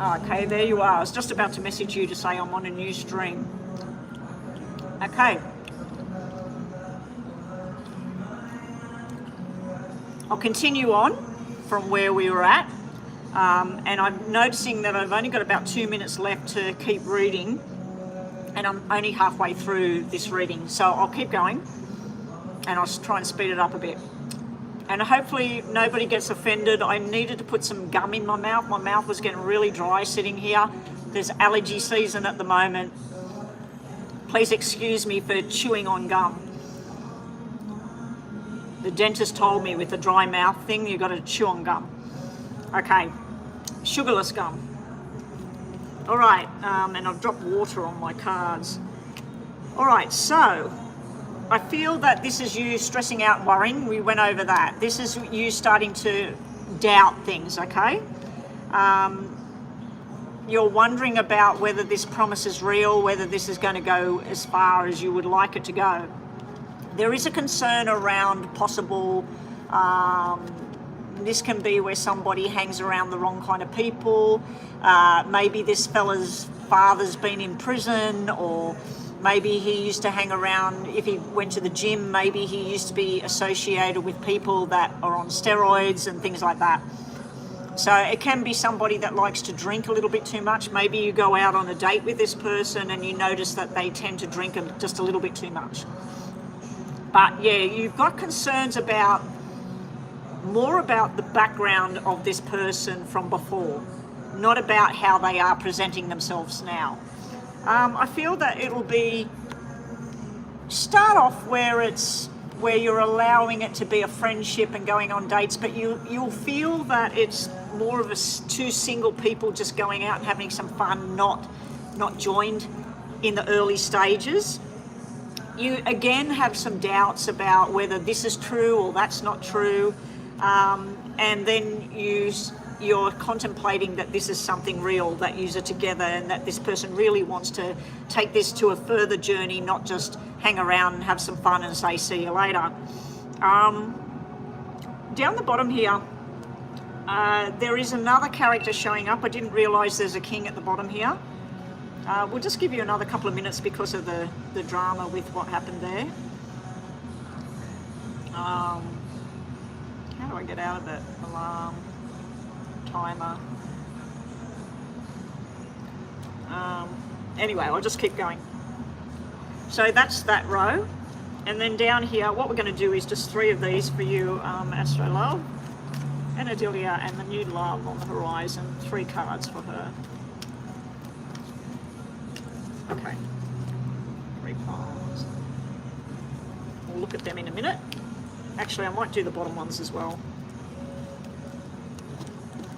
Okay, there you are. I was just about to message you to say I'm on a new stream. Okay. I'll continue on from where we were at. And I'm noticing that I've only got about 2 minutes left to keep reading. And I'm only halfway through this reading. So I'll keep going. And I'll try and speed it up a bit. And hopefully nobody gets offended. I needed to put some gum in my mouth. My mouth was getting really dry sitting here. There's allergy season at the moment. Please excuse me for chewing on gum. The dentist told me with the dry mouth thing, you've got to chew on gum. Okay, sugarless gum. All right, and I've dropped water on my cards. All right, so I feel that this is you stressing out and worrying. We went over that. This is you starting to doubt things, okay? You're wondering about whether this promise is real, whether this is going to go as far as you would like it to go. There is a concern around possible, this can be where somebody hangs around the wrong kind of people. Maybe this fella's father's been in prison, or maybe he used to hang around, if he went to the gym, maybe he used to be associated with people that are on steroids and things like that. So it can be somebody that likes to drink a little bit too much. Maybe you go out on a date with this person and you notice that they tend to drink just a little bit too much. But yeah, you've got concerns about, more about the background of this person from before, not about how they are presenting themselves now. I feel that it'll be, start off where you're allowing it to be a friendship and going on dates, but you'll feel that it's more of two single people just going out and having some fun, not joined in the early stages. You again have some doubts about whether this is true or that's not true, and then you're contemplating that this is something real, that you're together, and that this person really wants to take this to a further journey, not just hang around and have some fun and say see you later. Down the bottom here, there is another character showing up. I didn't realise there's a king at the bottom here. We'll just give you another couple of minutes because of the drama with what happened there. How do I get out of it? Alarm, timer. Anyway, I'll just keep going. So that's that row. And then down here, what we're going to do is just 3 of these for you, Astro Love, and Adelia, and the new love on the horizon. 3 cards for her. Okay, 3 piles. We'll look at them in a minute. Actually, I might do the bottom ones as well.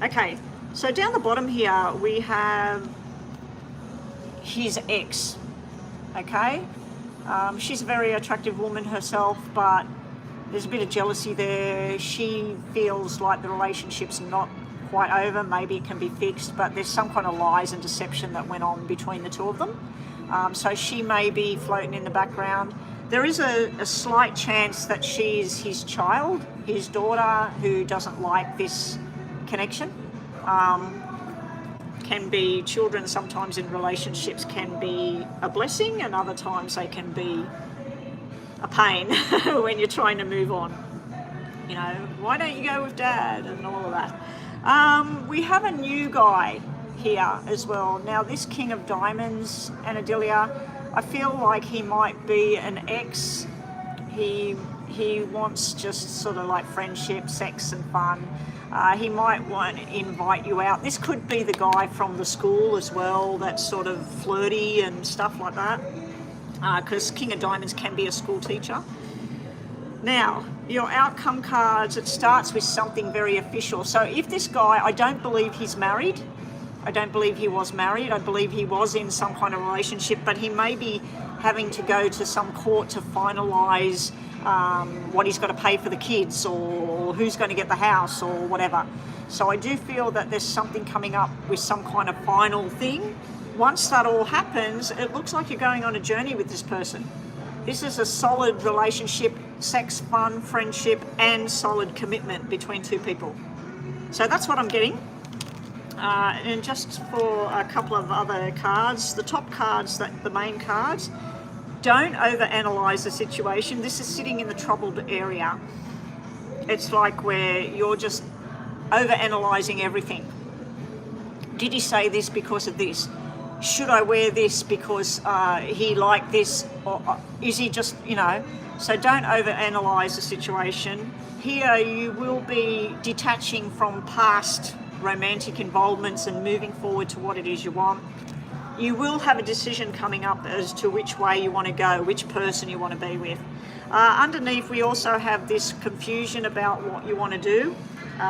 Okay, so down the bottom here, we have his ex, okay? She's a very attractive woman herself, but there's a bit of jealousy there. She feels like the relationship's not quite over. Maybe it can be fixed, but there's some kind of lies and deception that went on between the two of them. So she may be floating in the background. There is a slight chance that she's his child, his daughter, who doesn't like this connection. Can be children sometimes in relationships can be a blessing, and other times they can be a pain when you're trying to move on. You know, why don't you go with dad and all of that. We have a new guy here as well. Now this King of Diamonds and Adelia, I feel like he might be an ex. He wants just sort of like friendship, sex and fun. He might want to invite you out. This could be the guy from the school as well, that's sort of flirty and stuff like that, because King of Diamonds can be a school teacher. Now, your outcome cards, it starts with something very official. So if this guy, I don't believe he's married. I don't believe he was married. I believe he was in some kind of relationship, but he may be having to go to some court to finalise what he's got to pay for the kids, or who's going to get the house, or whatever. So I do feel that there's something coming up with some kind of final thing. Once that all happens, it looks like you're going on a journey with this person. This is a solid relationship, sex, fun, friendship, and solid commitment between 2 people. So that's what I'm getting. And just for a couple of other cards, the top cards, the main cards, don't overanalyze the situation. This is sitting in the troubled area. It's like where you're just overanalyzing everything. Did he say this because of this? Should I wear this because he liked this? Or is he just, So don't overanalyze the situation. Here you will be detaching from past romantic involvements and moving forward to what it is you want. You will have a decision coming up as to which way you want to go, which person you want to be with. Underneath, we also have this confusion about what you want to do,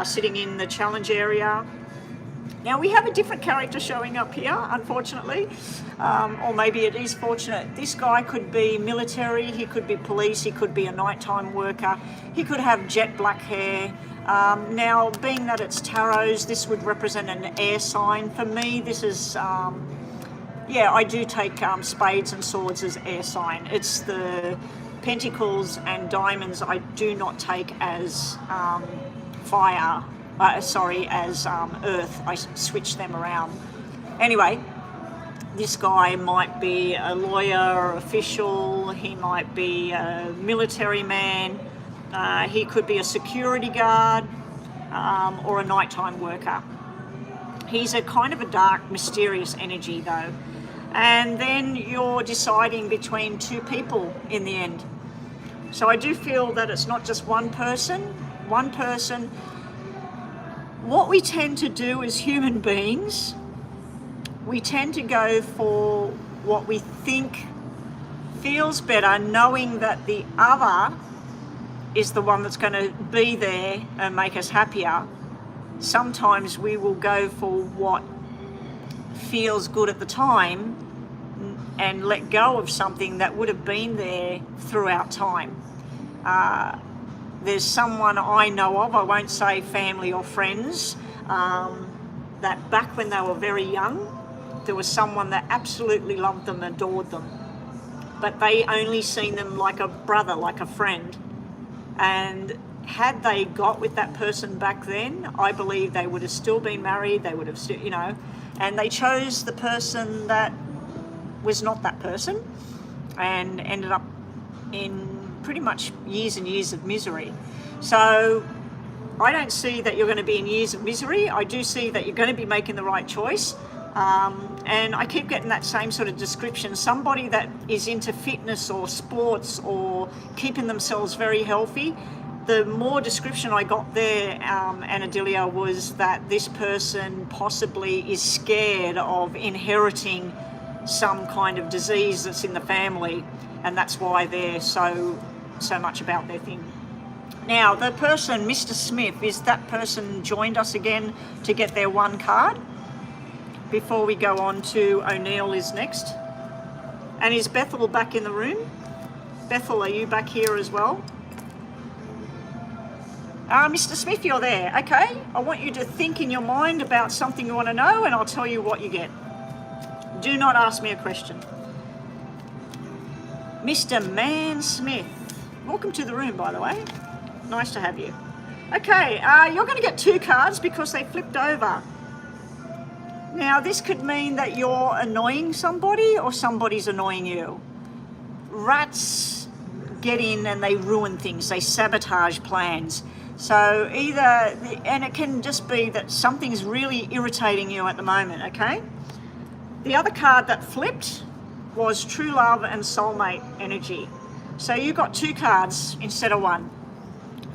sitting in the challenge area. Now, we have a different character showing up here, unfortunately, or maybe it is fortunate. This guy could be military, he could be police, he could be a nighttime worker, he could have jet black hair. Now, being that it's tarots, this would represent an air sign. For me, this is, I do take spades and swords as air sign. It's the pentacles and diamonds I do not take as fire. As earth. I switch them around. Anyway, this guy might be a lawyer or official, he might be a military man, he could be a security guard, or a nighttime worker. He's a kind of a dark, mysterious energy though. And then you're deciding between two people in the end. So I do feel that it's not just one person. What we tend to do as human beings, we tend to go for what we think feels better, knowing that the other is the one that's going to be there and make us happier. Sometimes we will go for what feels good at the time and let go of something that would have been there throughout time. There's someone I know of, I won't say family or friends, that back when they were very young, there was someone that absolutely loved them, adored them. But they only seen them like a brother, like a friend. And had they got with that person back then, I believe they would have still been married, they would have still, and they chose the person that was not that person and ended up in pretty much years and years of misery. So I don't see that you're going to be in years of misery. I do see that you're going to be making the right choice. And I keep getting that same sort of description. Somebody that is into fitness or sports or keeping themselves very healthy. The more description I got there, Anadilia, was that this person possibly is scared of inheriting some kind of disease that's in the family, and that's why they're so much about their thing. Now, the person, Mr. Smith, is that person joined us again to get their one card before we go on to O'Neill is next. And is Bethel back in the room? Bethel, are you back here as well? Mr. Smith, you're there. Okay, I want you to think in your mind about something you want to know, and I'll tell you what you get. Do not ask me a question. Mr. Man Smith. Welcome to the room, by the way. Nice to have you. Okay, you're going to get two cards because they flipped over. Now, this could mean that you're annoying somebody or somebody's annoying you. Rats get in and they ruin things. They sabotage plans. So and it can just be that something's really irritating you at the moment, okay? The other card that flipped was true love and soulmate energy. So you got two cards instead of one.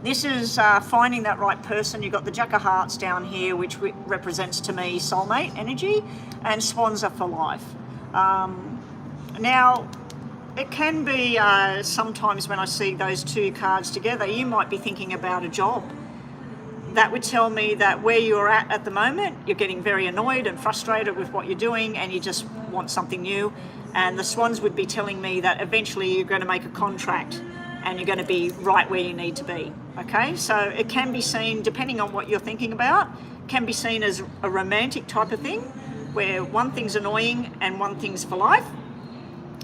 This is finding that right person. You've got the Jack of Hearts down here, which represents to me soulmate energy, and Swans are for life. Now, it can be sometimes when I see those two cards together, you might be thinking about a job. That would tell me that where you're at the moment, you're getting very annoyed and frustrated with what you're doing and you just want something new. And the Swans would be telling me that eventually you're going to make a contract and you're going to be right where you need to be. Okay, so it can be seen, depending on what you're thinking about, can be seen as a romantic type of thing, where one thing's annoying and one thing's for life.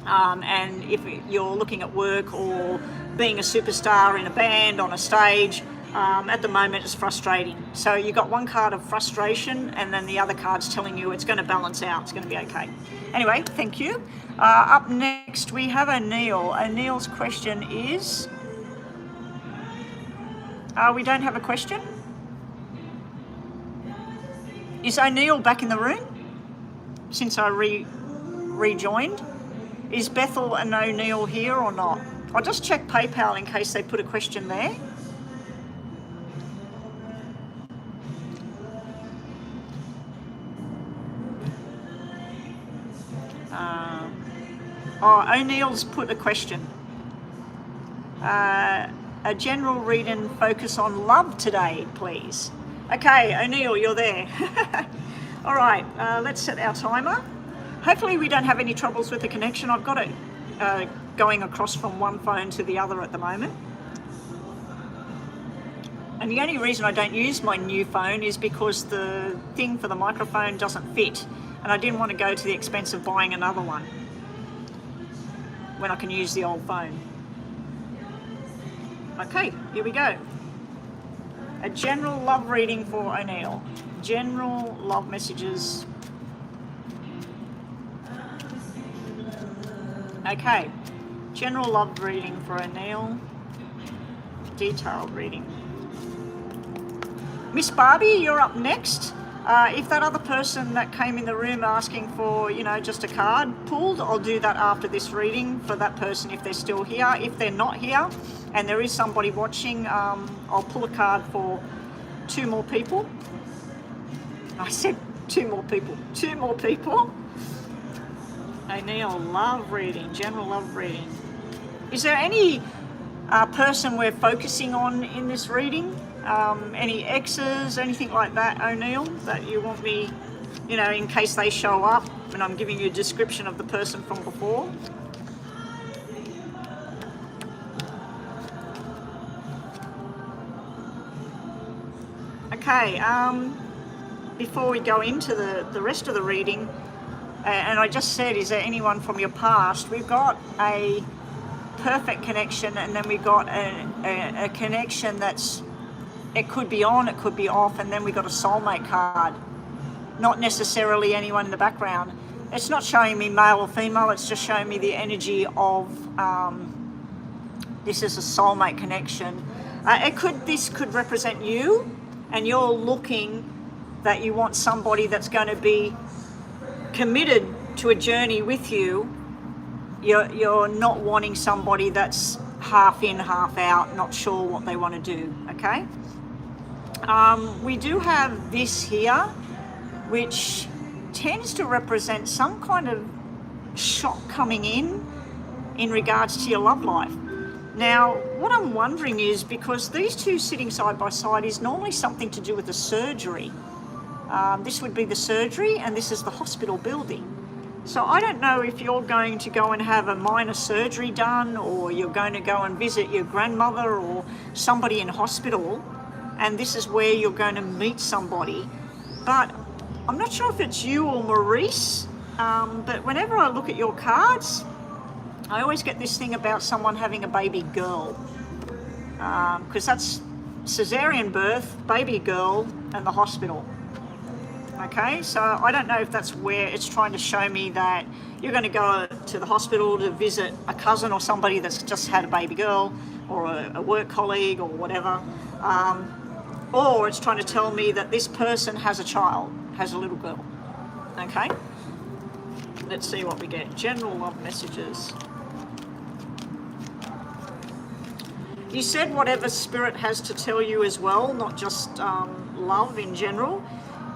And if you're looking at work or being a superstar in a band on a stage, At the moment it's frustrating. So you got one card of frustration and then the other card's telling you it's going to balance out, it's going to be okay. Anyway, thank you. Up next we have O'Neill. O'Neill's question is, we don't have a question? Is O'Neill back in the room since I rejoined? Is Bethel and O'Neill here or not? I'll just check PayPal in case they put a question there. O'Neill's put a question. A general read and focus on love today, please. Okay, O'Neill, you're there. All right, let's set our timer. Hopefully we don't have any troubles with the connection. I've got it going across from one phone to the other at the moment. And the only reason I don't use my new phone is because the thing for the microphone doesn't fit. And I didn't want to go to the expense of buying another one when I can use the old phone. Okay, here we go. A general love reading for O'Neill. General love messages. Okay, general love reading for O'Neill. Detailed reading. Miss Barbie, you're up next. If that other person that came in the room asking for, just a card pulled, I'll do that after this reading for that person if they're still here. If they're not here and there is somebody watching, I'll pull a card for 2 more people. I said 2 more people. 2 more people. O'Neill, love reading, general love reading. Is there any person we're focusing on in this reading? Any exes, anything like that, O'Neill, that you want me, in case they show up and I'm giving you a description of the person from before? Okay, before we go into the rest of the reading, and I just said, is there anyone from your past? We've got a perfect connection, and then we've got a connection that's, it could be on, it could be off, and then we got a soulmate card. Not necessarily anyone in the background. It's not showing me male or female, it's just showing me the energy of this is a soulmate connection. This could represent you, and you're looking that you want somebody that's going to be committed to a journey with you. You're not wanting somebody that's half in, half out, not sure what they want to do, okay? We do have this here, which tends to represent some kind of shock coming in regards to your love life. Now, what I'm wondering is, because these two sitting side by side is normally something to do with the surgery. This would be the surgery, and this is the hospital building. So I don't know if you're going to go and have a minor surgery done, or you're going to go and visit your grandmother or somebody in hospital, and this is where you're going to meet somebody. But I'm not sure if it's you or Maurice, but whenever I look at your cards, I always get this thing about someone having a baby girl, because that's cesarean birth, baby girl, and the hospital. Okay, so I don't know if that's where it's trying to show me that you're going to go to the hospital to visit a cousin or somebody that's just had a baby girl, or a work colleague or whatever, or it's trying to tell me that this person has a child, has a little girl. Okay, let's see what we get. General love messages. You said whatever spirit has to tell you as well, not just love in general.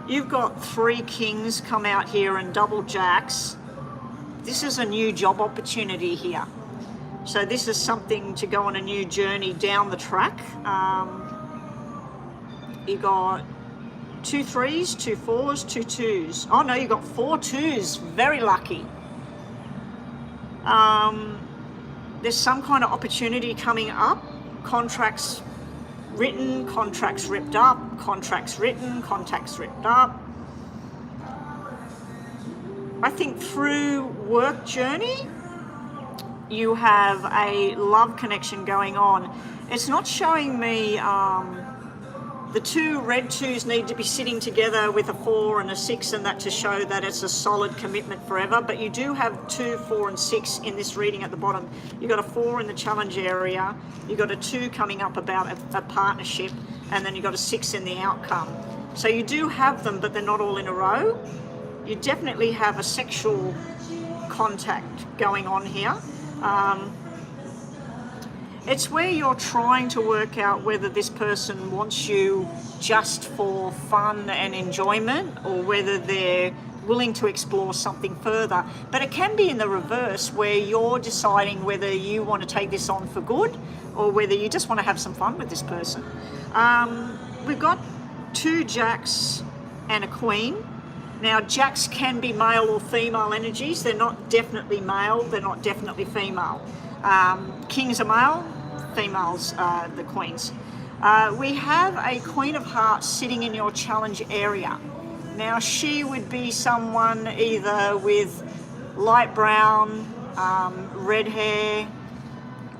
You've got 3 kings come out here and double jacks. This is a new job opportunity here. So this is something to go on a new journey down the track. You got 2 3s, 2 4s, 2 2s. Oh no, you got 4 2s. Very lucky. There's some kind of opportunity coming up. Contracts written, contracts ripped up, contracts written, contracts ripped up. I think through work journey, you have a love connection going on. It's not showing me the two red twos need to be sitting together with a 4 and a 6, and that to show that it's a solid commitment forever. But you do have 2, 4 and 6 in this reading at the bottom. You've got a 4 in the challenge area, you've got a 2 coming up about a partnership, and then you've got a 6 in the outcome. So you do have them, but they're not all in a row. You definitely have a sexual contact going on here. It's where you're trying to work out whether this person wants you just for fun and enjoyment, or whether they're willing to explore something further. But it can be in the reverse, where you're deciding whether you want to take this on for good, or whether you just want to have some fun with this person. We've got 2 jacks and a queen. Now, jacks can be male or female energies. They're not definitely male, they're not definitely female. Kings are male, females are the queens. We have a Queen of Hearts sitting in your challenge area. Now, she would be someone either with light brown, red hair,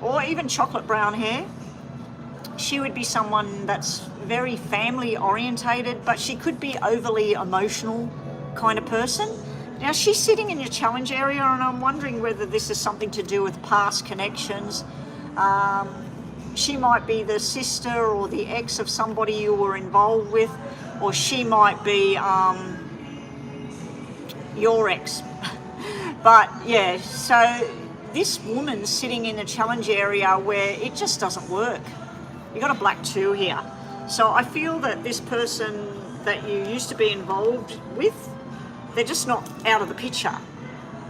or even chocolate brown hair. She would be someone that's very family orientated, but she could be overly emotional kind of person. Now, she's sitting in your challenge area, and I'm wondering whether this is something to do with past connections. She might be the sister or the ex of somebody you were involved with, or she might be your ex. But yeah, so this woman's sitting in a challenge area where it just doesn't work. You've got a black 2 here. So I feel that this person that you used to be involved with, they're just not out of the picture,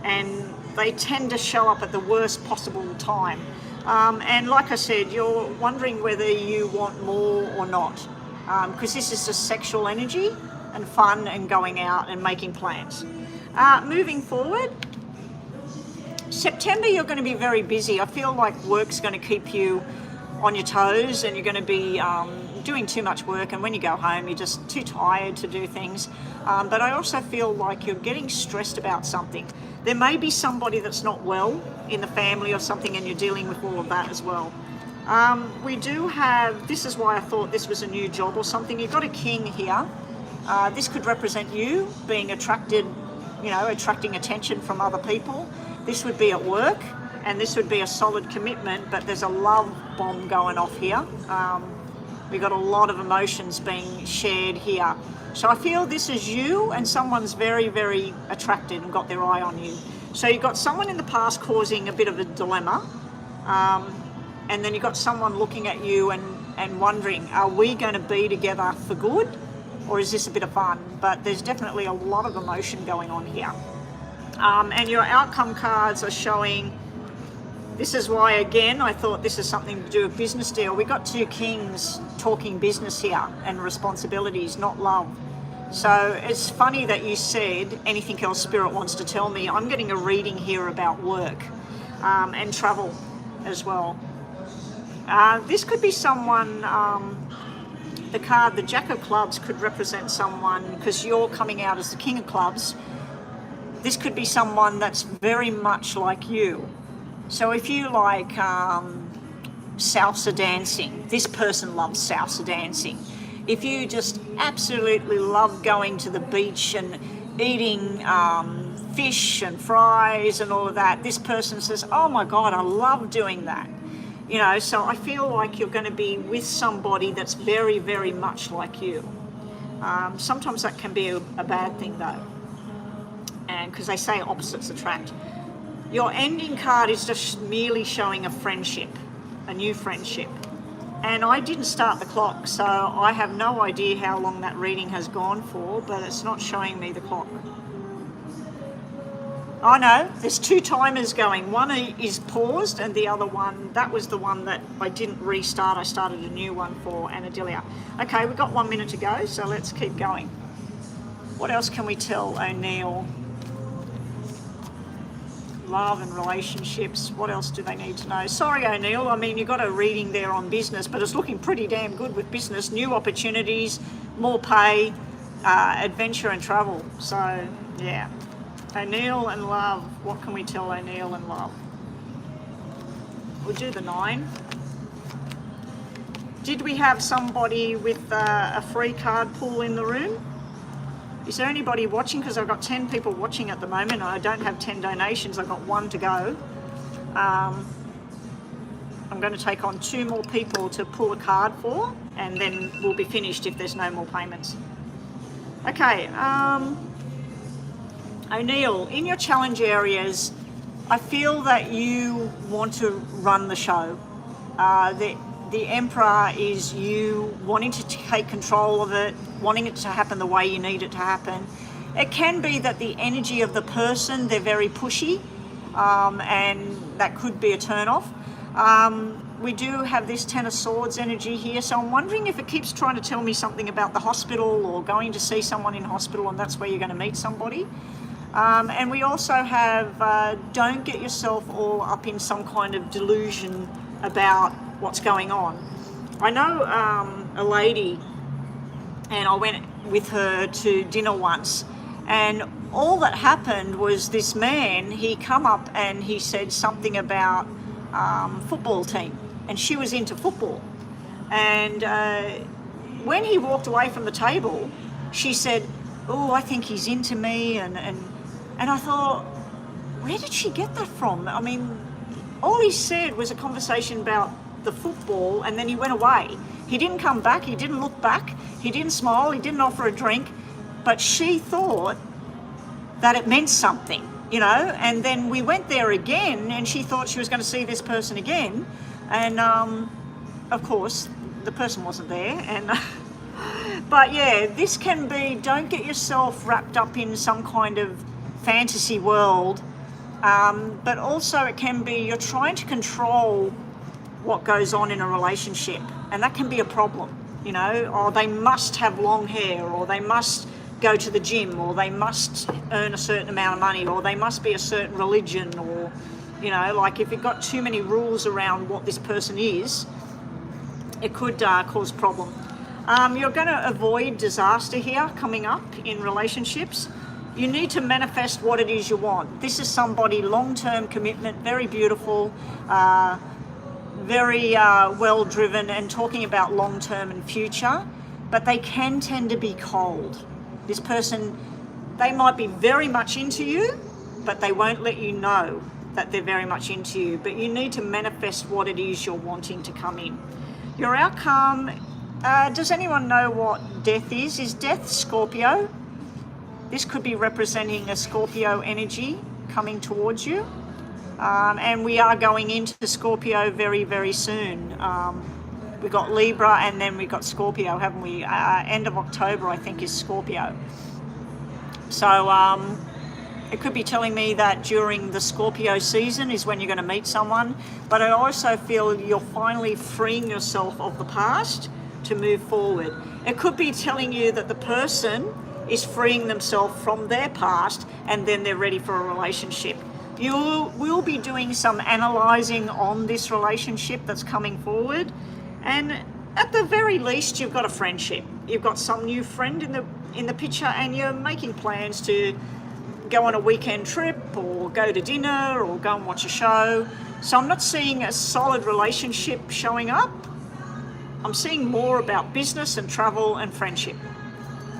and they tend to show up at the worst possible time. And like I said, you're wondering whether you want more or not, because this is just sexual energy and fun and going out and making plans. Moving forward, September, you're going to be very busy. I feel like work's going to keep you on your toes, and you're going to be doing too much work, and when you go home you're just too tired to do things. But I also feel like you're getting stressed about something. There may be somebody that's not well in the family or something, and you're dealing with all of that as well. We do have, this is why I thought this was a new job or something. You've got a king here. This could represent you being attracted, attracting attention from other people. This would be at work, and this would be a solid commitment, but there's a love bomb going off here. We've got a lot of emotions being shared here. So I feel this is you, and someone's very, very attracted and got their eye on you. So you've got someone in the past causing a bit of a dilemma, and then you've got someone looking at you and wondering, are we going to be together for good, or is this a bit of fun? But there's definitely a lot of emotion going on here. And your outcome cards are showing, this is why, again, I thought this is something to do with business deal. We got 2 kings talking business here and responsibilities, not love. So it's funny that you said anything else Spirit wants to tell me. I'm getting a reading here about work and travel as well. This could be someone, the card, the Jack of Clubs, could represent someone, because you're coming out as the King of Clubs. This could be someone that's very much like you. So if you like salsa dancing, this person loves salsa dancing. If you just absolutely love going to the beach and eating fish and fries and all of that, this person says, oh my God, I love doing that. So I feel like you're going to be with somebody that's very, very much like you. Sometimes that can be a bad thing though, and because they say opposites attract. Your ending card is just merely showing a friendship, a new friendship. And I didn't start the clock, so I have no idea how long that reading has gone for, but it's not showing me the clock. Oh no, there's 2 timers going. One is paused, and the other one, that was the one that I didn't restart. I started a new one for Anadelia. Okay, we've got 1 minute to go, so let's keep going. What else can we tell O'Neill? Love and relationships. What else do they need to know? Sorry, O'Neill, I mean, you got a reading there on business, but it's looking pretty damn good with business. New opportunities, more pay, adventure and travel. So, yeah. O'Neill and love. What can we tell O'Neill and love? We'll do the 9. Did we have somebody with a free card pull in the room? Is there anybody watching? Because I've got 10 people watching at the moment and I don't have 10 donations. I've got 1 to go. I'm going to take on 2 more people to pull a card for, and then we'll be finished if there's no more payments. Okay, O'Neill, in your challenge areas, I feel that you want to run the show. The Emperor is you wanting to take control of it, wanting it to happen the way you need it to happen. It can be that the energy of the person, they're very pushy, and that could be a turn-off. We do have this 10 of Swords energy here, so I'm wondering if it keeps trying to tell me something about the hospital or going to see someone in hospital, and that's where you're going to meet somebody. And we also have don't get yourself all up in some kind of delusion about what's going on. I know a lady, and I went with her to dinner once, and all that happened was this man, he come up and he said something about football team, and she was into football. And when he walked away from the table, she said, "Oh, I think he's into me," and I thought, where did she get that from? I mean, all he said was a conversation about the football, and then he went away. He didn't come back, he didn't look back, he didn't smile, he didn't offer a drink, but she thought that it meant something, you know. And then we went there again, and she thought she was going to see this person again, and of course the person wasn't there. And but yeah, this can be, don't get yourself wrapped up in some kind of fantasy world, but also it can be you're trying to control what goes on in a relationship, and that can be a problem, you know. Or they must have long hair, or they must go to the gym, or they must earn a certain amount of money, or they must be a certain religion, or, you know, like if you've got too many rules around what this person is, it could cause problem. You're going to avoid disaster here coming up in relationships. You need to manifest what it is you want. This is somebody long-term commitment, very beautiful, very well driven, and talking about long-term and future, but they can tend to be cold. This person, they might be very much into you, but they won't let you know that they're very much into you. But you need to manifest what it is you're wanting to come in. Your outcome, does anyone know what death is? Is death Scorpio? This could be representing a Scorpio energy coming towards you. And we are going into Scorpio very, very soon. We've got Libra, and then we've got Scorpio, haven't we? End of October, I think, is Scorpio. So it could be telling me that during the Scorpio season is when you're going to meet someone. But I also feel you're finally freeing yourself of the past to move forward. It could be telling you that the person is freeing themselves from their past, and then they're ready for a relationship. You will be doing some analysing on this relationship that's coming forward, and at the very least you've got a friendship. You've got some new friend in the picture, and you're making plans to go on a weekend trip, or go to dinner, or go and watch a show. So I'm not seeing a solid relationship showing up. I'm seeing more about business and travel and friendship.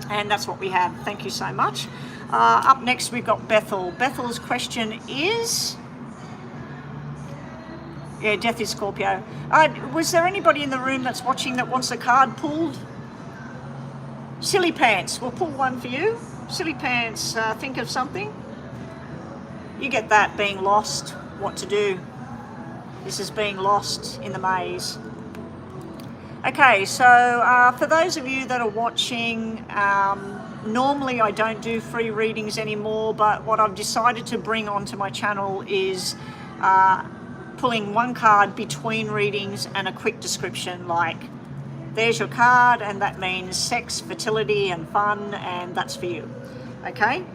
And that's what we have. Thank you so much. Up next, we've got Bethel. Bethel's question is... yeah, death is Scorpio. Was there anybody in the room that's watching that wants a card pulled? Silly Pants. We'll pull one for you. Silly Pants, think of something. You get that, being lost, what to do. This is being lost in the maze. Okay, so for those of you that are watching, normally I don't do free readings anymore, but what I've decided to bring onto my channel is pulling one card between readings and a quick description, like, there's your card, and that means sex, fertility, and fun, and that's for you. Okay?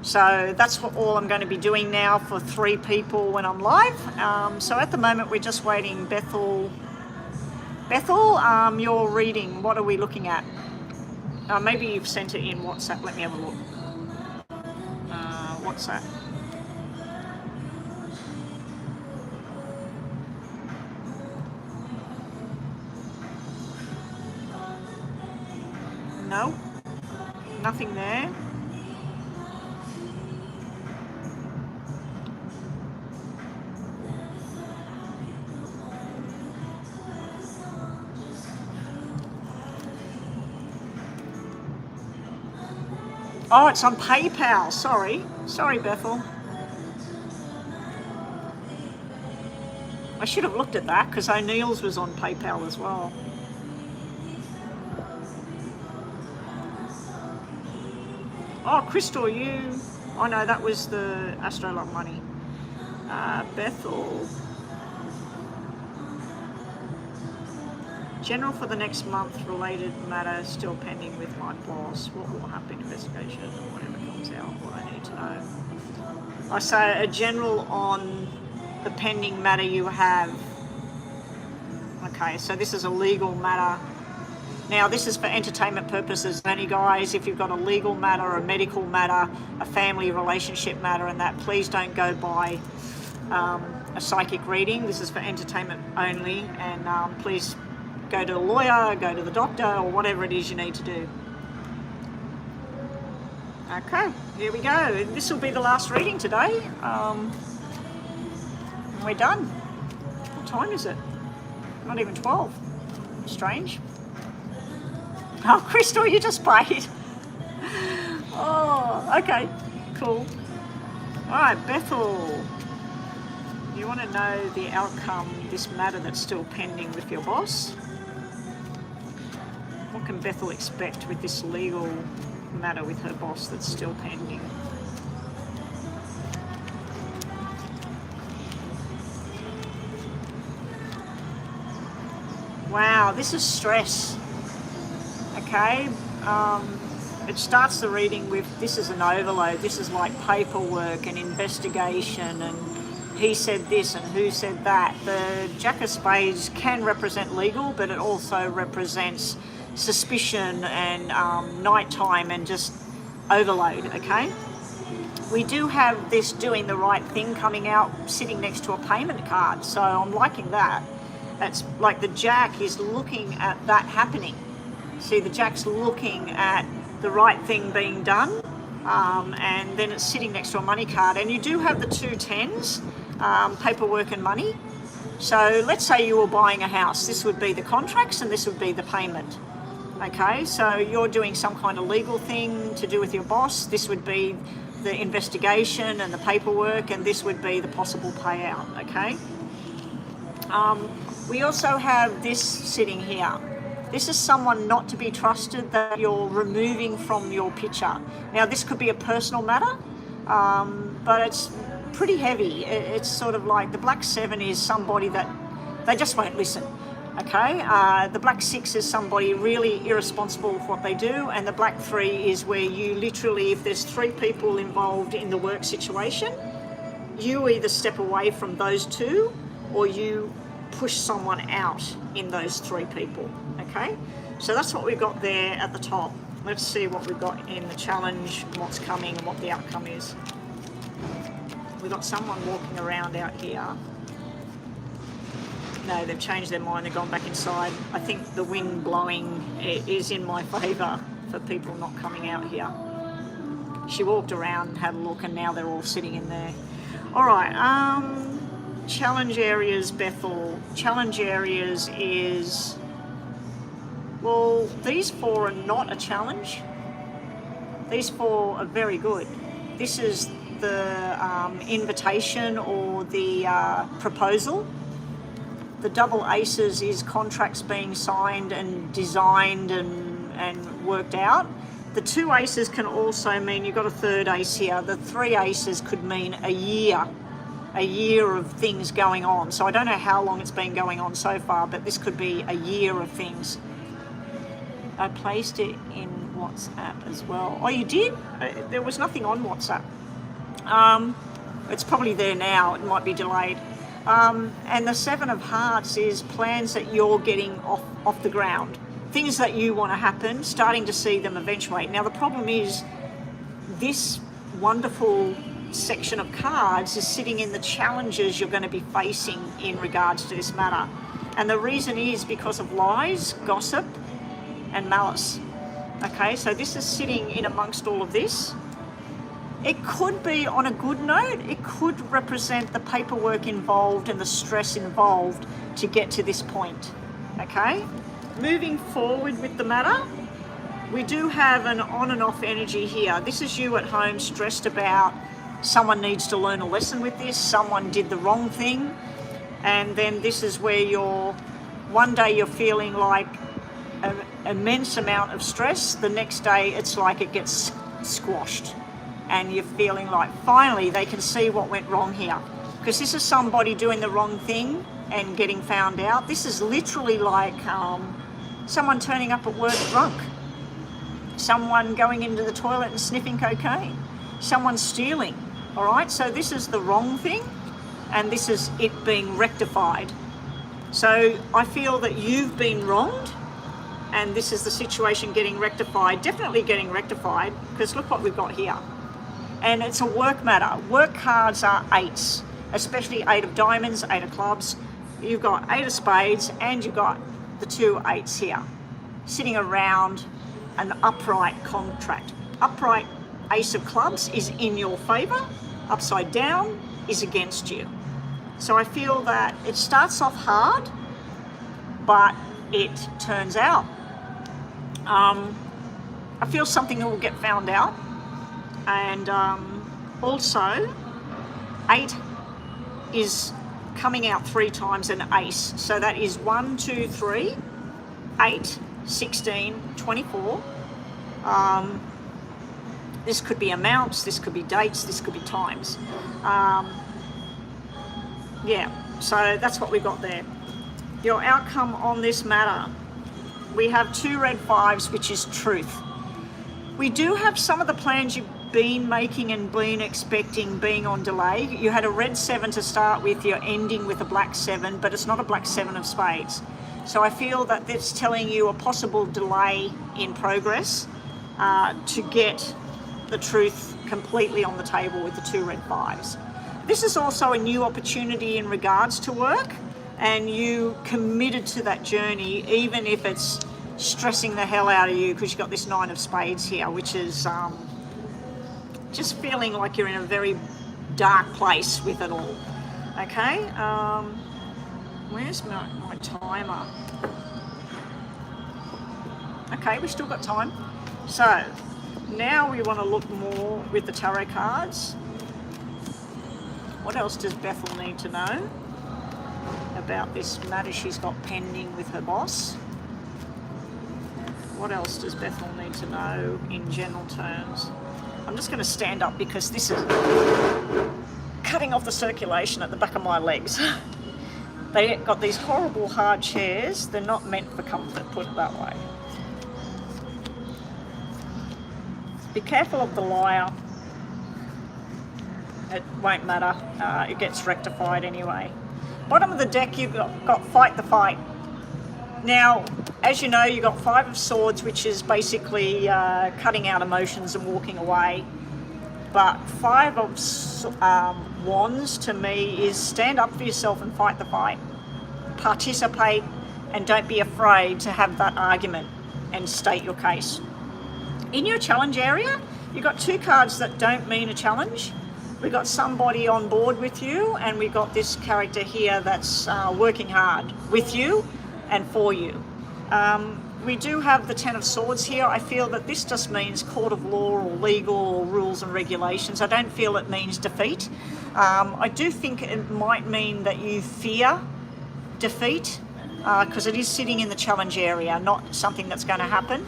So that's all I'm going to be doing now for 3 people when I'm live. So at the moment, we're just waiting. Bethel, your reading, what are we looking at? Maybe you've sent it in WhatsApp. Let me have a look. WhatsApp. No, nothing there. Oh, it's on PayPal. Sorry, Bethel. I should have looked at that because O'Neill's was on PayPal as well. Oh, Crystal, you... Oh no, that was the Astrolog money. Bethel. General for the next month, related matter still pending with my boss. What will happen? Investigation or whatever comes out. What I need to know. I say a general on the pending matter you have. Okay, so this is a legal matter. Now this is for entertainment purposes only, guys. If you've got a legal matter, a medical matter, a family relationship matter and that, please don't go by a psychic reading. This is for entertainment only, and please go to a lawyer, go to the doctor, or whatever it is you need to do. Okay, here we go. This will be the last reading today. We're done. What time is it? Not even 12. Strange. Oh, Crystal, you just paid. Oh, okay, cool. All right, Bethel. You want to know the outcome, this matter that's still pending with your boss? What can Bethel expect with this legal matter with her boss that's still pending? Wow, this is stress. Okay, it starts the reading with, this is an overload. This is like paperwork and investigation, and he said this and who said that. The Jack of Spades can represent legal, but it also represents suspicion and nighttime and just overload, okay? We do have this doing the right thing coming out, sitting next to a payment card, so I'm liking that. That's like the Jack is looking at that happening. See, the Jack's looking at the right thing being done, and then it's sitting next to a money card. And you do have the 2 10s, paperwork and money. So let's say you were buying a house. This would be the contracts and this would be the payment. Okay, so you're doing some kind of legal thing to do with your boss. This would be the investigation and the paperwork, and this would be the possible payout, okay? We also have this sitting here. This is someone not to be trusted that you're removing from your picture. Now, this could be a personal matter, but it's pretty heavy. It's sort of like the Black 7 is somebody that they just won't listen, okay? The Black 6 is somebody really irresponsible with what they do, and the Black 3 is where you literally, if there's 3 people involved in the work situation, you either step away from those 2 or you push someone out in those 3 people, okay? So that's what we've got there at the top. Let's see what we've got in the challenge, what's coming and what the outcome is. We've got someone walking around out here. No, they've changed their mind, they've gone back inside. I think the wind blowing is in my favour for people not coming out here. She walked around and had a look, and now they're all sitting in there. All right, challenge areas, Bethel. Challenge areas is, well, these 4 are not a challenge. These 4 are very good. This is the invitation or the proposal. The double aces is contracts being signed and designed and worked out. The 2 aces can also mean you've got a 3rd ace here. The 3 aces could mean a year of things going on. So I don't know how long it's been going on so far, but this could be a year of things. I placed it in WhatsApp as well. Oh, you did? There was nothing on WhatsApp. It's probably there now. It might be delayed. And the 7 of Hearts is plans that you're getting off the ground. Things that you want to happen, starting to see them eventuate. Now, the problem is this wonderful section of cards is sitting in the challenges you're going to be facing in regards to this matter. And the reason is because of lies, gossip, and malice. Okay, so this is sitting in amongst all of this. It could be on a good note. It could represent the paperwork involved and the stress involved to get to this point. Okay, moving forward with the matter, we do have an on and off energy here. This is you at home stressed about someone needs to learn a lesson with this, someone did the wrong thing, and then this is where one day you're feeling like an immense amount of stress, the next day it's like it gets squashed and you're feeling like finally they can see what went wrong here. Because this is somebody doing the wrong thing and getting found out. This is literally like someone turning up at work drunk, someone going into the toilet and sniffing cocaine, someone stealing. All right, so this is the wrong thing and this is it being rectified. So I feel that you've been wronged and this is the situation getting rectified, definitely getting rectified, because look what we've got here. And it's a work matter. Work cards are eights, especially 8 of diamonds, 8 of clubs. You've got 8 of spades and you've got the 2 8s here, sitting around an upright contract. Upright ace of clubs is in your favor, upside down is against you. So I feel that it starts off hard, but it turns out. I feel something will get found out. And also 8 is coming out 3 times an ace. So that is 1, 2, 3, 8, 16, 24. This could be amounts, this could be dates, this could be times. Yeah, so that's what we got there. Your outcome on this matter. We have 2 red 5s, which is truth. We do have some of the plans you've been making and been expecting being on delay. You had a red 7 to start with, you're ending with a black 7, but it's not a black 7 of spades. So I feel that that's telling you a possible delay in progress to get the truth completely on the table with the 2 red 5s. This is also a new opportunity in regards to work, and you committed to that journey, even if it's stressing the hell out of you because you've got this 9 of spades here, which is just feeling like you're in a very dark place with it all. Okay, where's my timer? Okay, we still got time. So now we want to look more with the tarot cards. What else does Bethel need to know about this matter she's got pending with her boss? What else does Bethel need to know in general terms? I'm just going to stand up because this is cutting off the circulation at the back of my legs. They got these horrible hard chairs. They're not meant for comfort, put it that way. Be careful of the liar. It won't matter. It gets rectified anyway. Bottom of the deck, you've got fight the fight. Now, as you know, you've got 5 of swords, which is basically cutting out emotions and walking away. But 5 of wands to me is stand up for yourself and fight the fight. Participate and don't be afraid to have that argument and state your case. In your challenge area, you've got 2 cards that don't mean a challenge. We've got somebody on board with you, and we've got this character here that's working hard with you and for you. We do have the 10 of swords here. I feel that this just means court of law or legal or rules and regulations. I don't feel it means defeat. I do think it might mean that you fear defeat because it is sitting in the challenge area, not something that's going to happen.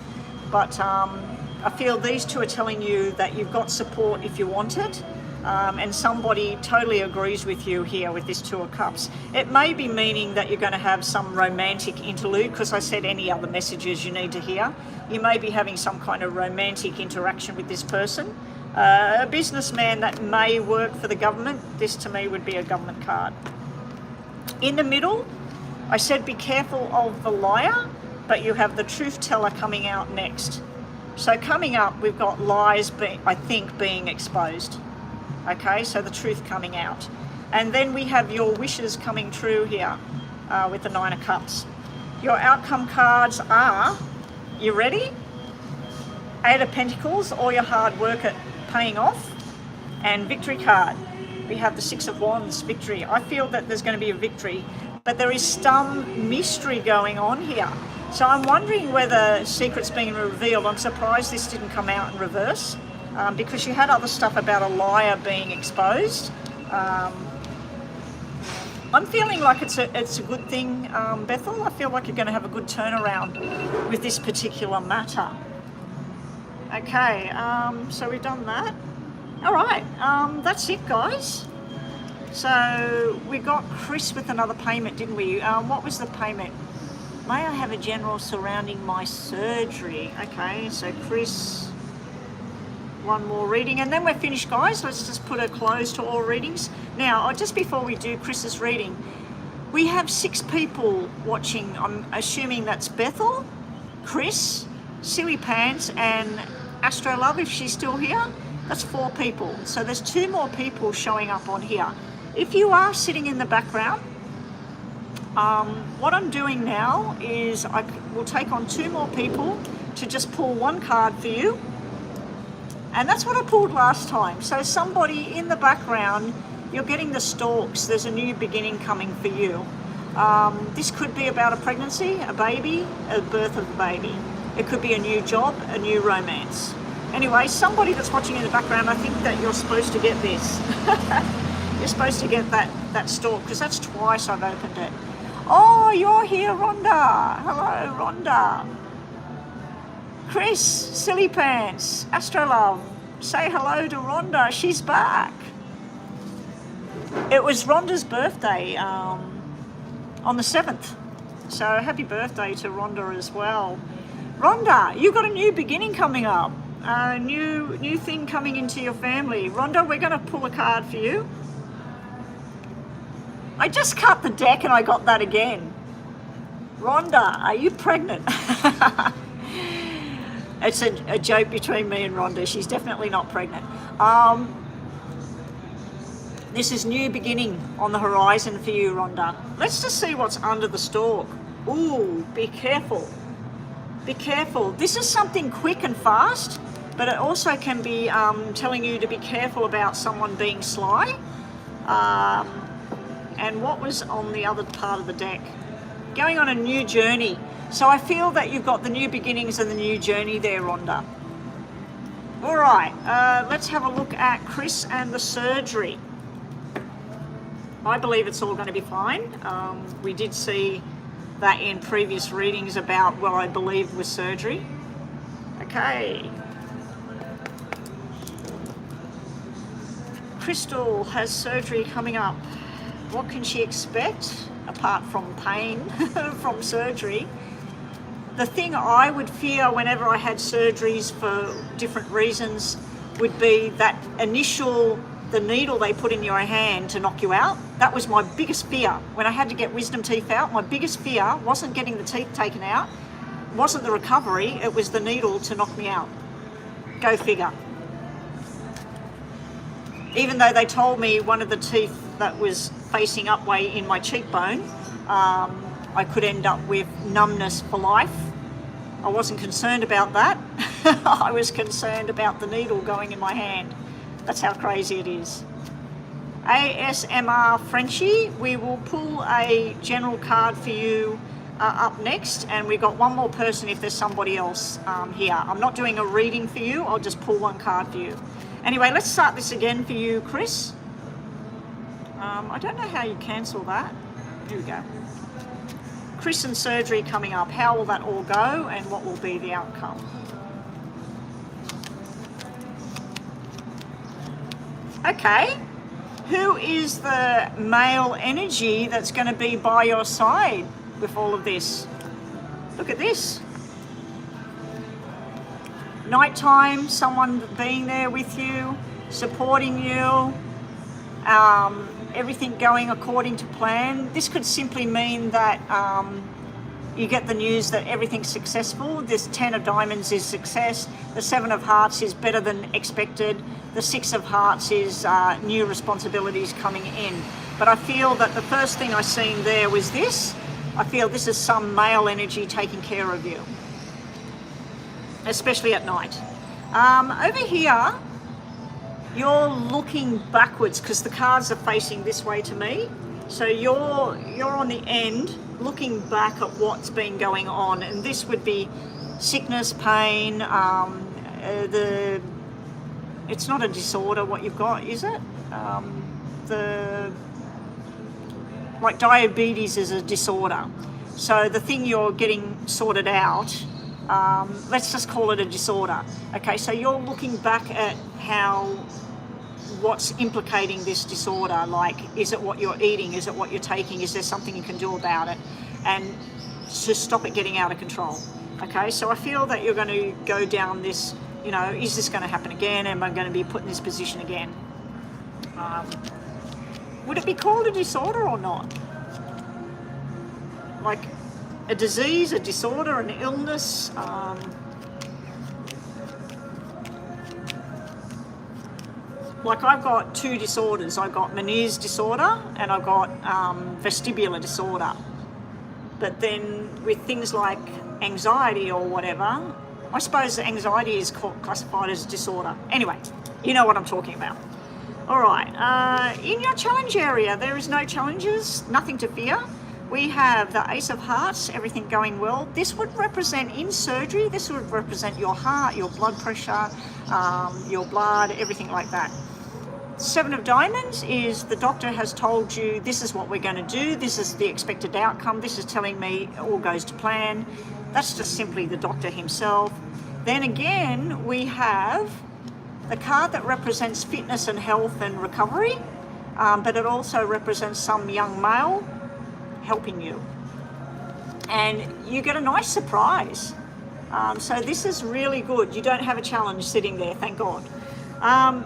But I feel these 2 are telling you that you've got support if you want it. And somebody totally agrees with you here with this 2 of cups. It may be meaning that you're going to have some romantic interlude, because I said any other messages you need to hear. You may be having some kind of romantic interaction with this person. A businessman that may work for the government. This to me would be a government card. In the middle, I said be careful of the liar, but you have the truth teller coming out next. So coming up, we've got lies, I think, being exposed. Okay, so the truth coming out. And then we have your wishes coming true here with the 9 of cups. Your outcome cards are, you ready? Eight of Pentacles, all your hard work at paying off. And victory card. We have the Six of Wands, victory. I feel that there's going to be a victory, but there is some mystery going on here. So I'm wondering whether secrets being revealed. I'm surprised this didn't come out in reverse, because you had other stuff about a liar being exposed. I'm feeling like it's a good thing, Bethel. I feel like you're going to have a good turnaround with this particular matter. Okay, so we've done that. All right, that's it, guys. So we got Chris with another payment, didn't we? What was the payment? May I have a general surrounding my surgery? Okay, so Chris, one more reading, and then we're finished, guys. Let's just put a close to all readings. Now, just before we do Chris's reading, we have 6 people watching. I'm assuming that's Bethel, Chris, Silly Pants, and Astro Love, if she's still here. That's 4 people. So there's 2 more people showing up on here. If you are sitting in the background, what I'm doing now is I will take on 2 more people to just pull 1 card for you. And that's what I pulled last time. So somebody in the background, you're getting the stalks. There's a new beginning coming for you. This could be about a pregnancy, a baby, a birth of a baby. It could be a new job, a new romance. Anyway, somebody that's watching in the background, I think that you're supposed to get this. You're supposed to get that stalk, because that's twice I've opened it. Oh, you're here, Rhonda. Hello, Rhonda. Chris, Silly Pants, Astrolove, say hello to Rhonda. She's back. It was Rhonda's birthday on the 7th. So happy birthday to Rhonda as well. Rhonda, you've got a new beginning coming up. A new thing coming into your family. Rhonda, we're going to pull a card for you. I just cut the deck and I got that again. Rhonda, are you pregnant? It's a joke between me and Rhonda. She's definitely not pregnant. This is new beginning on the horizon for you, Rhonda. Let's just see what's under the stalk. Ooh, be careful. Be careful. This is something quick and fast, but it also can be telling you to be careful about someone being sly. And what was on the other part of the deck? Going on a new journey. So I feel that you've got the new beginnings and the new journey there, Rhonda. All right, let's have a look at Chris and the surgery. I believe it's all going to be fine. We did see that in previous readings about what I believed was surgery. Okay. Crystal has surgery coming up. What can she expect apart from pain from surgery? The thing I would fear whenever I had surgeries for different reasons would be that the needle they put in your hand to knock you out. That was my biggest fear. When I had to get wisdom teeth out, my biggest fear wasn't getting the teeth taken out, wasn't the recovery, it was the needle to knock me out. Go figure. Even though they told me one of the teeth that was facing up way in my cheekbone, I could end up with numbness for life. I wasn't concerned about that. I was concerned about the needle going in my hand. That's how crazy it is. ASMR Frenchie, we will pull a general card for you up next, and we've got one more person if there's somebody else here. I'm not doing a reading for you, I'll just pull one card for you. Anyway, let's start this again for you, Chris. I don't know how you cancel that. Here we go. Chris and surgery coming up. How will that all go and what will be the outcome? Okay. Who is the male energy that's going to be by your side with all of this? Look at this. Nighttime, someone being there with you, supporting you, everything going according to plan. This could simply mean that you get the news that everything's successful. This 10 of diamonds is success. The 7 of hearts is better than expected. The 6 of hearts is new responsibilities coming in. But I feel that the first thing I seen there was this. I feel this is some male energy taking care of you, especially at night. Over here, you're looking backwards because the cards are facing this way to me. So you're on the end looking back at what's been going on, and this would be sickness, pain. It's not a disorder what you've got, is it? Like diabetes is a disorder. So the thing you're getting sorted out, let's just call it a disorder. Okay, so you're looking back at what's implicating this disorder. Like, is it what you're eating? Is it what you're taking? Is there something you can do about it? And to stop it getting out of control. Okay, so I feel that you're going to go down this, is this going to happen again? Am I going to be put in this position again? Would it be called a disorder or not? Like a disease, a disorder, an illness? Like I've got two disorders. I've got Meniere's disorder and I've got vestibular disorder. But then with things like anxiety or whatever, I suppose anxiety is classified as a disorder. Anyway, you know what I'm talking about. All right, in your challenge area, there is no challenges, nothing to fear. We have the Ace of Hearts, everything going well. This would represent in surgery, this would represent your heart, your blood pressure, your blood, everything like that. Seven of Diamonds is the doctor has told you this is what we're going to do, this is the expected outcome, this is telling me all goes to plan. That's just simply the doctor himself. Then again, we have the card that represents fitness and health and recovery, but it also represents some young male helping you. And you get a nice surprise. So this is really good. You don't have a challenge sitting there, thank God.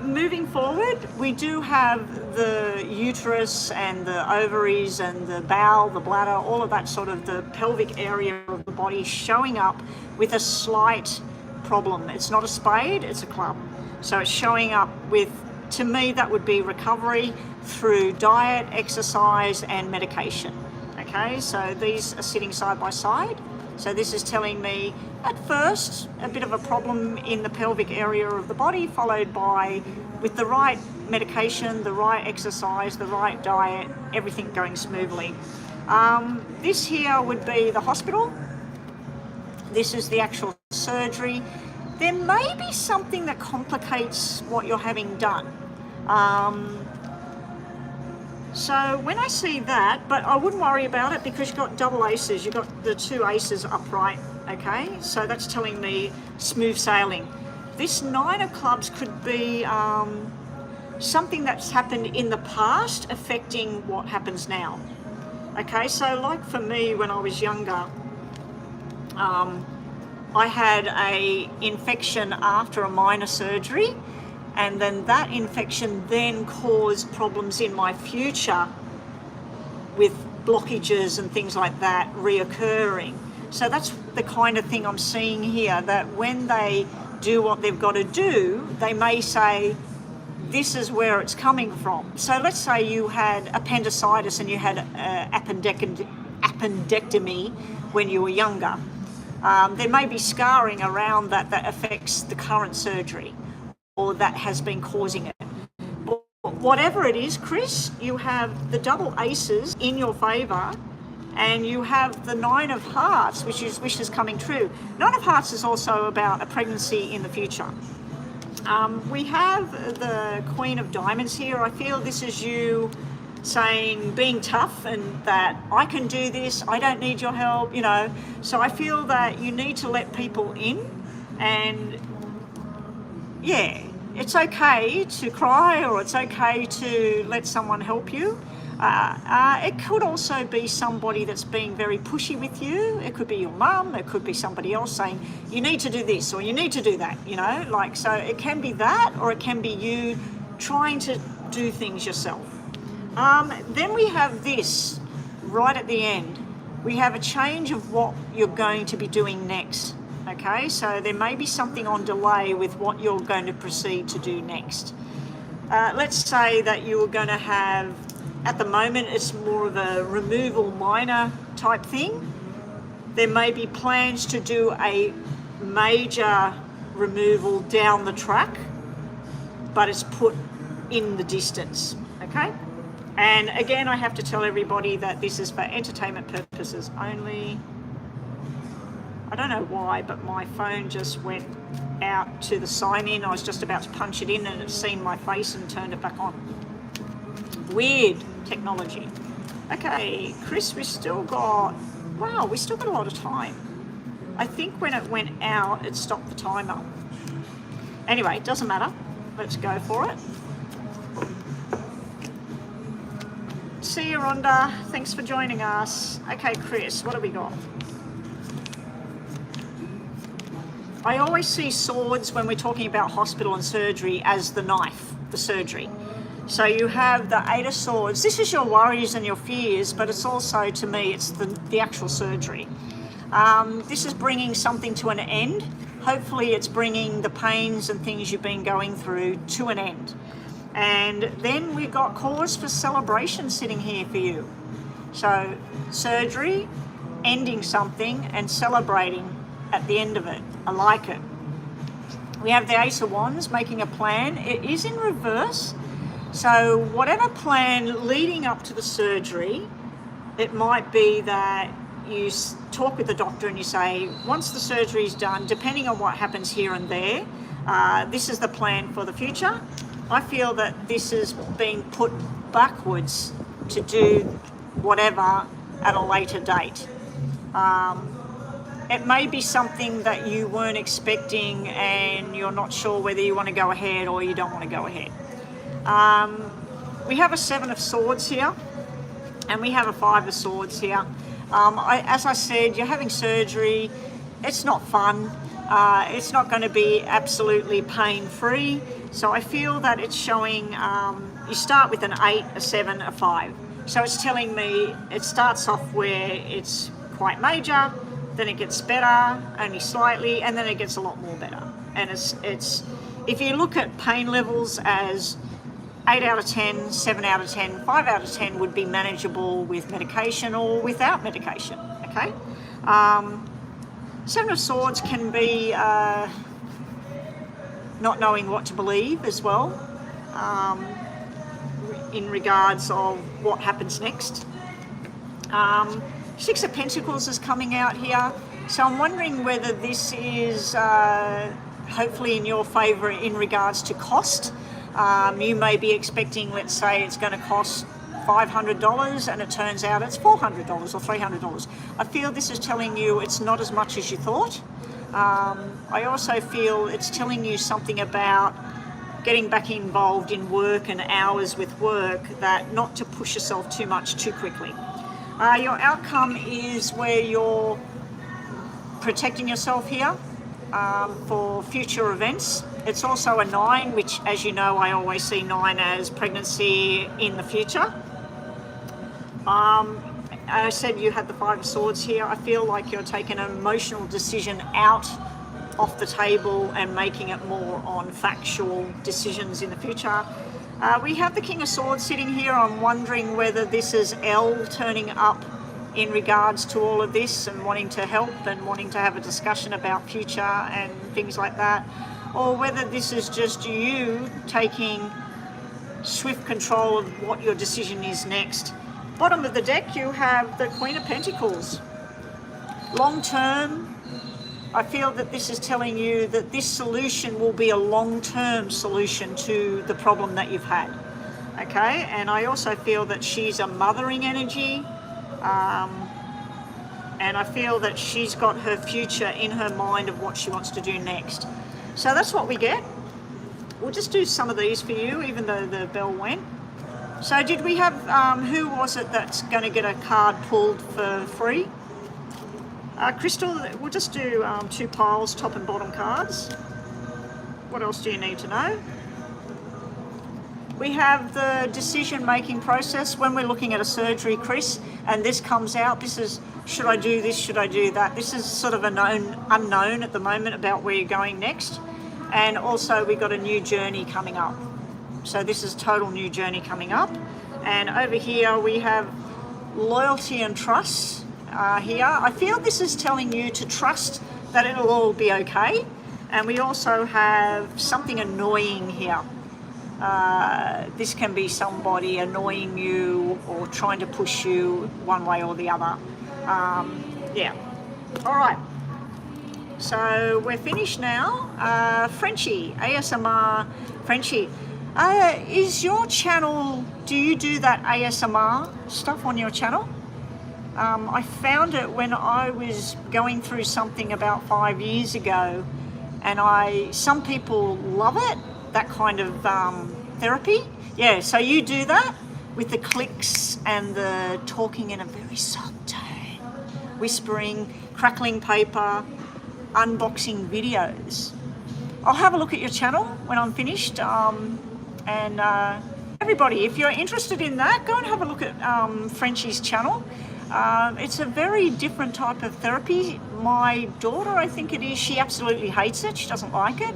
Moving forward, we do have the uterus and the ovaries and the bowel, the bladder, all of that sort of the pelvic area of the body showing up with a slight problem. It's not a spade, it's a club. So it's showing up with, to me, that would be recovery through diet, exercise, and medication. Okay, so these are sitting side by side. So this is telling me, at first, a bit of a problem in the pelvic area of the body, followed by, with the right medication, the right exercise, the right diet, everything going smoothly. This here would be the hospital. This is the actual surgery. There may be something that complicates what you're having done. So when I see that, but I wouldn't worry about it because you've got double aces, you've got the two aces upright, okay? So that's telling me smooth sailing. This Nine of Clubs could be something that's happened in the past affecting what happens now. Okay, so like for me when I was younger, I had a infection after a minor surgery, and then that infection then caused problems in my future with blockages and things like that reoccurring. So that's the kind of thing I'm seeing here, that when they do what they've got to do, they may say, this is where it's coming from. So let's say you had appendicitis and you had appendectomy when you were younger. There may be scarring around that affects the current surgery, or that has been causing it. But whatever it is, Chris, you have the double aces in your favour, and you have the Nine of Hearts, which is wishes coming true. Nine of Hearts is also about a pregnancy in the future. We have the Queen of Diamonds here. I feel this is you saying, being tough, and that I can do this, I don't need your help, So I feel that you need to let people in, and yeah, it's okay to cry, or it's okay to let someone help you. It could also be somebody that's being very pushy with you. It could be your mum, it could be somebody else saying, you need to do this or you need to do that, so it can be that, or it can be you trying to do things yourself. Then we have this right at the end. We have a change of what you're going to be doing next. Okay, so there may be something on delay with what you're going to proceed to do next. Let's say that you were going to have, at the moment it's more of a removal minor type thing. There may be plans to do a major removal down the track, but it's put in the distance, okay? And again, I have to tell everybody that this is for entertainment purposes only. I don't know why, but my phone just went out to the sign in. I was just about to punch it in and it's seen my face and turned it back on. Weird technology. Okay, Chris, we still got a lot of time. I think when it went out, it stopped the timer. Anyway, it doesn't matter. Let's go for it. See you, Rhonda. Thanks for joining us. Okay, Chris, what have we got? I always see swords when we're talking about hospital and surgery as the knife, the surgery. So you have the Eight of Swords. This is your worries and your fears, but it's also, to me, it's the actual surgery. This is bringing something to an end. Hopefully it's bringing the pains and things you've been going through to an end. And then we've got cause for celebration sitting here for you. So surgery, ending something and celebrating at the end of it. I like it. We have the Ace of Wands, making a plan. It is in reverse. So whatever plan leading up to the surgery, it might be that you talk with the doctor and you say, once the surgery is done, depending on what happens here and there, this is the plan for the future. I feel that this is being put backwards to do whatever at a later date. It may be something that you weren't expecting and you're not sure whether you want to go ahead or you don't want to go ahead. We have a Seven of Swords here and we have a Five of Swords here. As I said, you're having surgery. It's not fun. It's not going to be absolutely pain-free. So I feel that it's showing, you start with an 8, a 7, a 5. So it's telling me it starts off where it's quite major, then it gets better, only slightly, and then it gets a lot more better. And it's if you look at pain levels as 8 out of 10, 7 out of 10, 5 out of 10 would be manageable with medication or without medication, okay? Seven of Swords can be not knowing what to believe as well, in regards of what happens next. Six of Pentacles is coming out here, so I'm wondering whether this is hopefully in your favour in regards to cost. You may be expecting, let's say it's going to cost $500 and it turns out it's $400 or $300. I feel this is telling you it's not as much as you thought. I also feel it's telling you something about getting back involved in work and hours with work, that not to push yourself too much too quickly. Your outcome is where you're protecting yourself here for future events. It's also a 9, which, as you know, I always see 9 as pregnancy in the future. I said you had the Five of Swords here. I feel like you're taking an emotional decision out off the table and making it more on factual decisions in the future. We have the King of Swords sitting here. I'm wondering whether this is Elle turning up in regards to all of this and wanting to help and wanting to have a discussion about future and things like that, or whether this is just you taking swift control of what your decision is next. Bottom of the deck, you have the Queen of Pentacles. Long term, I feel that this is telling you that this solution will be a long-term solution to the problem that you've had. Okay, and I also feel that she's a mothering energy, and I feel that she's got her future in her mind of what she wants to do next. So that's what we get. We'll just do some of these for you, even though the bell went. So did we have, who was it that's going to get a card pulled for free? Crystal, we'll just do 2 piles, top and bottom cards. What else do you need to know? We have the decision-making process when we're looking at a surgery, Chris, and this comes out. This is, should I do this, should I do that? This is sort of a unknown at the moment about where you're going next. And also we've got a new journey coming up. So this is total new journey coming up. And over here we have loyalty and trust here. I feel this is telling you to trust that it'll all be okay. And we also have something annoying here. This can be somebody annoying you or trying to push you one way or the other. Yeah. All right. So we're finished now. Frenchie, ASMR Frenchie. Is your channel, do you do that ASMR stuff on your channel? I found it when I was going through something about 5 years ago, and some people love it, that kind of therapy. Yeah, so you do that with the clicks and the talking in a very soft tone, whispering, crackling paper, unboxing videos. I'll have a look at your channel when I'm finished. And everybody, if you're interested in that, go and have a look at Frenchie's channel. It's a very different type of therapy. My daughter, I think it is, she absolutely hates it. She doesn't like it.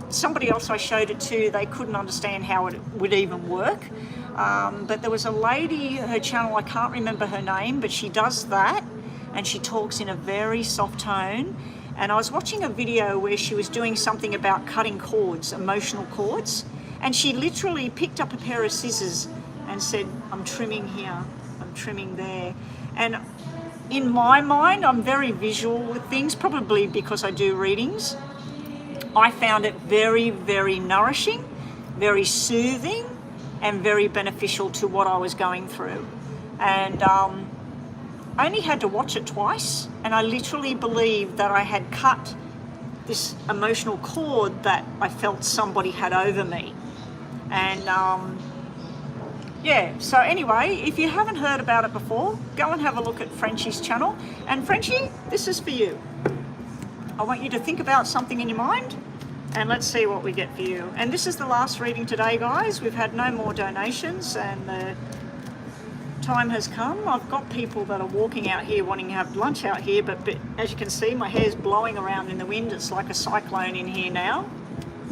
Somebody else I showed it to, they couldn't understand how it would even work. But there was a lady, her channel, I can't remember her name, but she does that, and she talks in a very soft tone. And I was watching a video where she was doing something about cutting cords, emotional cords, and she literally picked up a pair of scissors and said, I'm trimming here, I'm trimming there. And in my mind, I'm very visual with things, probably because I do readings. I found it very, very nourishing, very soothing, and very beneficial to what I was going through. And I only had to watch it twice, and I literally believed that I had cut this emotional cord that I felt somebody had over me. And yeah, so anyway, if you haven't heard about it before, go and have a look at Frenchie's channel. And Frenchie, this is for you. I want you to think about something in your mind, and let's see what we get for you. And this is the last reading today, guys. We've had no more donations, and the time has come. I've got people that are walking out here wanting to have lunch out here, but as you can see, my hair's blowing around in the wind. It's like a cyclone in here now.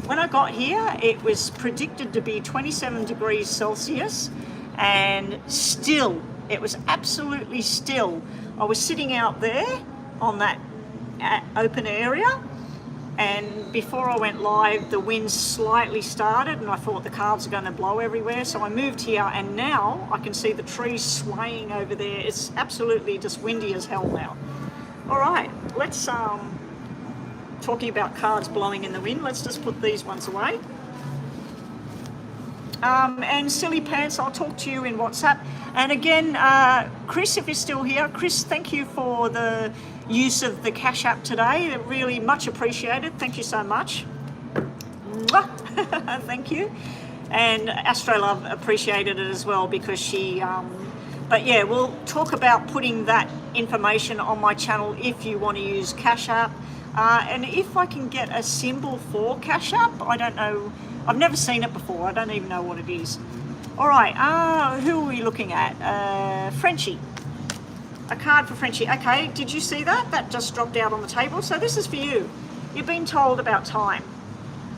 When I got here, it was predicted to be 27 degrees Celsius, and still, it was absolutely still. I was sitting out there on that open area, and before I went live, the wind slightly started, and I thought the cards are going to blow everywhere, so I moved here, and now I can see the trees swaying over there. It's absolutely just windy as hell now. All right, let's talking about cards blowing in the wind, let's just put these ones away. And Silly Pants, I'll talk to you in WhatsApp. And again, Chris, if you're still here, Chris, thank you for the use of the Cash App today. Really much appreciated. Thank you so much. Mwah. Thank you. And Astrolove appreciated it as well, because she, but yeah, we'll talk about putting that information on my channel if you want to use Cash App. And if I can get a symbol for Cash App, I don't know. I've never seen it before. I don't even know what it is. All right, who are we looking at? Frenchie. A card for Frenchie. Okay, did you see that? That just dropped out on the table. So this is for you. You've been told about time.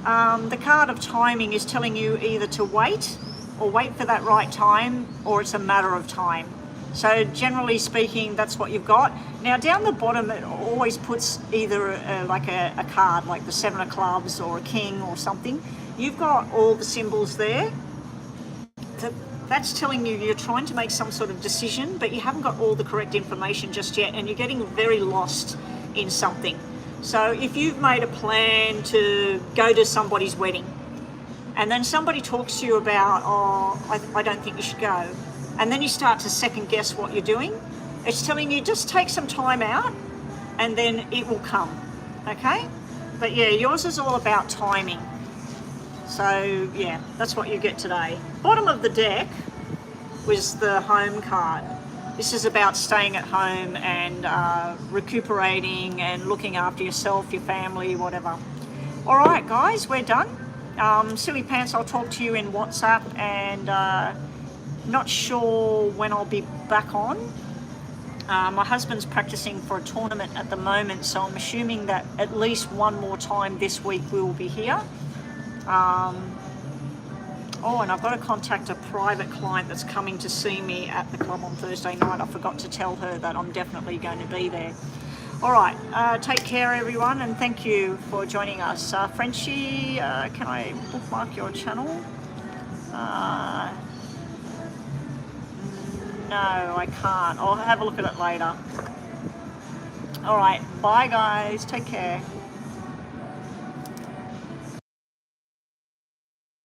The card of timing is telling you either to wait or wait for that right time, or it's a matter of time. So generally speaking, that's what you've got. Now down the bottom, it always puts either like a card, like the 7 of clubs or a king or something. You've got all the symbols there. That's telling you you're trying to make some sort of decision, but you haven't got all the correct information just yet, and you're getting very lost in something. So if you've made a plan to go to somebody's wedding, and then somebody talks to you about, oh, I don't think you should go, and then you start to second guess what you're doing, it's telling you just take some time out, and then it will come, okay? But yeah, yours is all about timing. So yeah, that's what you get today. Bottom of the deck was the home card. This is about staying at home and recuperating and looking after yourself, your family, whatever. All right, guys, we're done. Silly Pants, I'll talk to you in WhatsApp, and not sure when I'll be back on. My husband's practicing for a tournament at the moment, so I'm assuming that at least one more time this week we will be here. Oh, and I've got to contact a private client that's coming to see me at the club on Thursday night. I forgot to tell her that I'm definitely going to be there. All right, take care everyone, and thank you for joining us. Frenchie, can I bookmark your channel? No, I can't. I'll have a look at it later. All right, bye guys, take care.